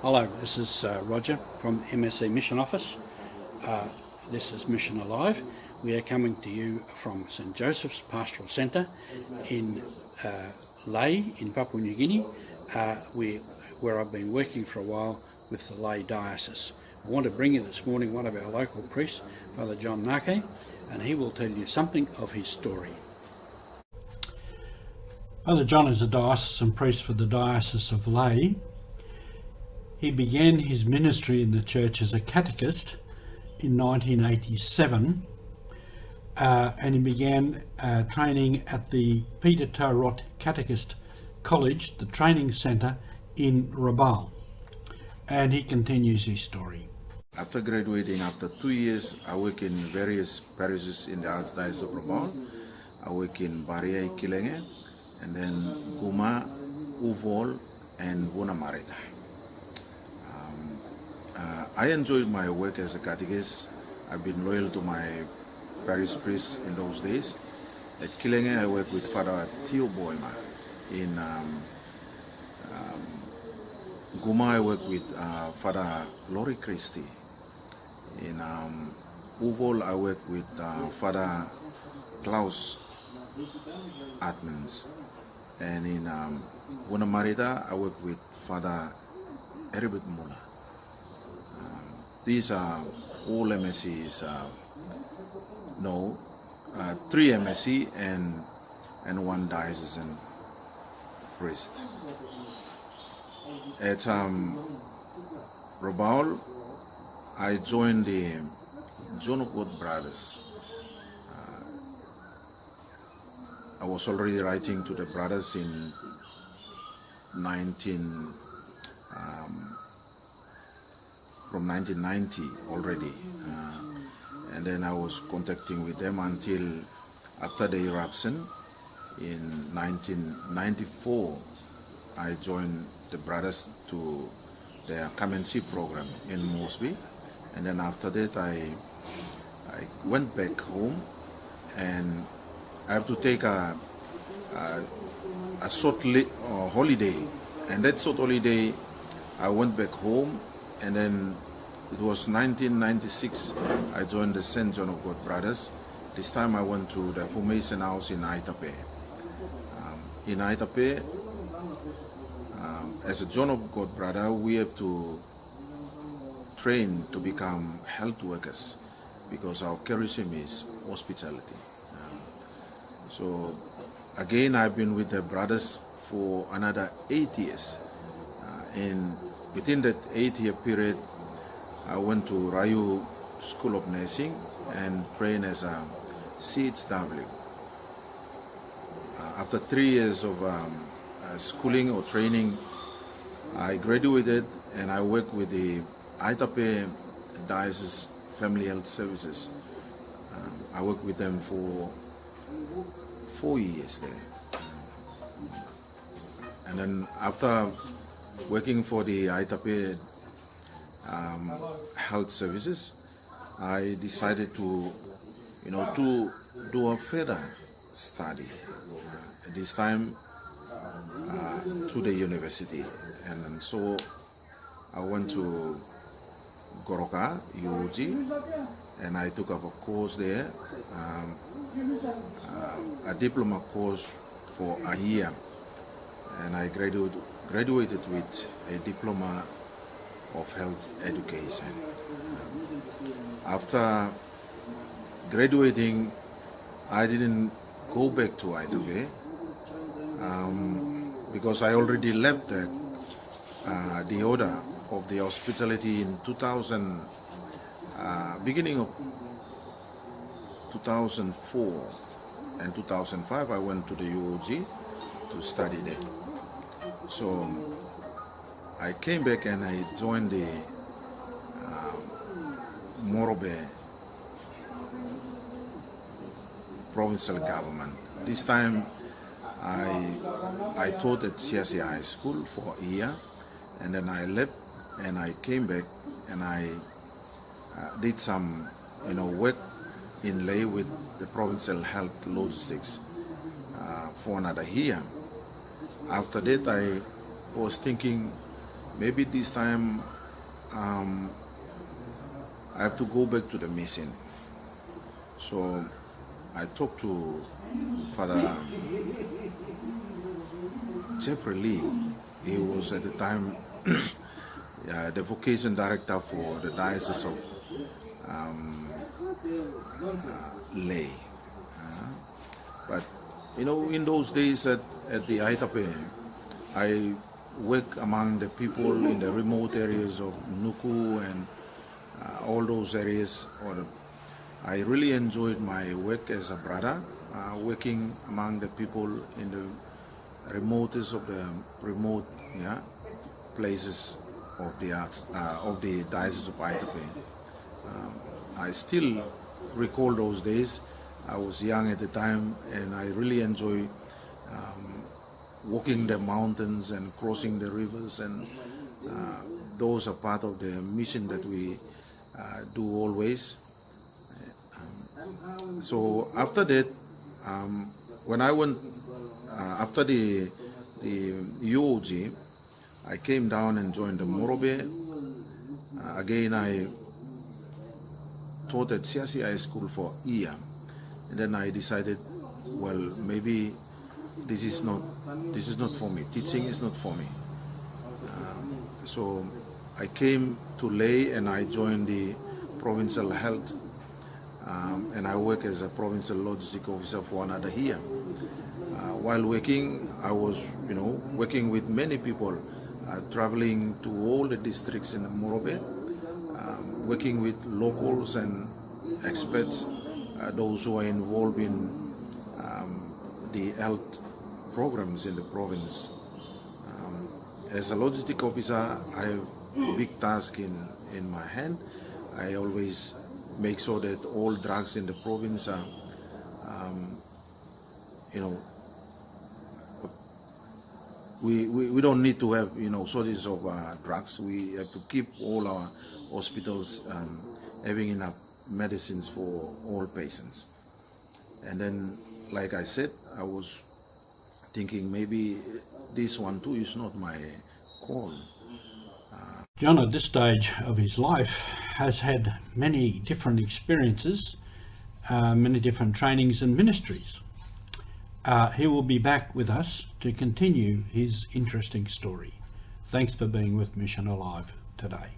Hello, this is Roger from MSC Mission Office. This is Mission Alive. We are coming to you from St Joseph's Pastoral Centre in Lae in Papua New Guinea, where I've been working for a while with the Lae Diocese. I want to bring you this morning one of our local priests, Father John Nake, and he will tell you something of his story. Father John is a diocesan priest for the Diocese of Lae. He began his ministry in the church as a catechist in 1987, and he began training at the Peter Taurot Catechist College, the training centre in Rabaul, and he continues his story. After graduating, after 2 years, I work in various parishes in the Archdiocese of Rabaul. I work in Baria Kilenge, and then Guma, Uvol, and Bunamarita. I enjoyed my work as a catechist. I've been loyal to my parish priest in those days. At Kilenge, I work with Father Theo Boima. In Guma, I work with Father Lori Christie. In Uvol, I work with Father Klaus Atmans. And in Bunamarita, I work with Father Herbert Muller. These are all MSCs, three MSC and one diocesan priest. At Rabaul, I joined the John of God Brothers. I was already writing to the brothers in from 1990 already, and then I was contacting with them until after the eruption in 1994. I joined the brothers to their Come and See program in Mosby, and then after that I went back home, and I have to take a short holiday, and that short holiday I went back home. And then it was 1996, I joined the St. John of God Brothers. This time I went to the formation house in Aitape. In Aitape, as a John of God Brother, we have to train to become health workers because our charism is hospitality. So again, I've been with the brothers for another 8 years. And within that 8-year period, I went to Rayu School of Nursing and trained as a CHW. After 3 years of schooling or training, I graduated and I worked with the Aitape Diocese Family Health Services. I worked with them for 4 years there. And then after working for the Aitape Health Services, I decided to do a further study. This time to the university, and so I went to Goroka UOG, and I took up a course there, a diploma course for a year, and I graduated with a diploma of health education. After graduating, I didn't go back to Aitape because I already left the order of the hospitality in 2000, beginning of 2004 and 2005. I went to the UOG to study there. So I came back and I joined the Morobe provincial government. This time I taught at CSE High School for a year, and then I left and I came back and I did some work in Lae with the provincial health logistics for another year. After that, I was thinking maybe this time I have to go back to the mission. So I talked to Father Jeffrey Lee. He was at the time the vocation director for the Diocese of Lay. But you know, in those days at the Aitape, I work among the people in the remote areas of Nuku and all those areas. I really enjoyed my work as a brother, working among the people in the remotest of the remote places of the Diocese of Aitape. I still recall those days. I was young at the time, and I really enjoy walking the mountains and crossing the rivers, and those are part of the mission that we do always. So after that, when I went after the UOG, I came down and joined the Morobe. Again, I taught at Siasi High School for a year, and then I decided, well, maybe this is not for me. Teaching is not for me. So I came to Lay and I joined the provincial health, and I work as a provincial logistic officer for another year. While working, I was working with many people, traveling to all the districts in the Morobe, working with locals and experts, those who are involved in the health programs in the province. As a logistic officer, I have a big task in my hand. I always make sure that all drugs in the province are, we don't need to have shortage of drugs. We have to keep all our hospitals having enough medicines for all patients. And then, like I said, I was thinking maybe this one too is not my call. John, at this stage of his life, has had many different experiences, many different trainings and ministries. He will be back with us to continue his interesting story. Thanks for being with Mission Alive today.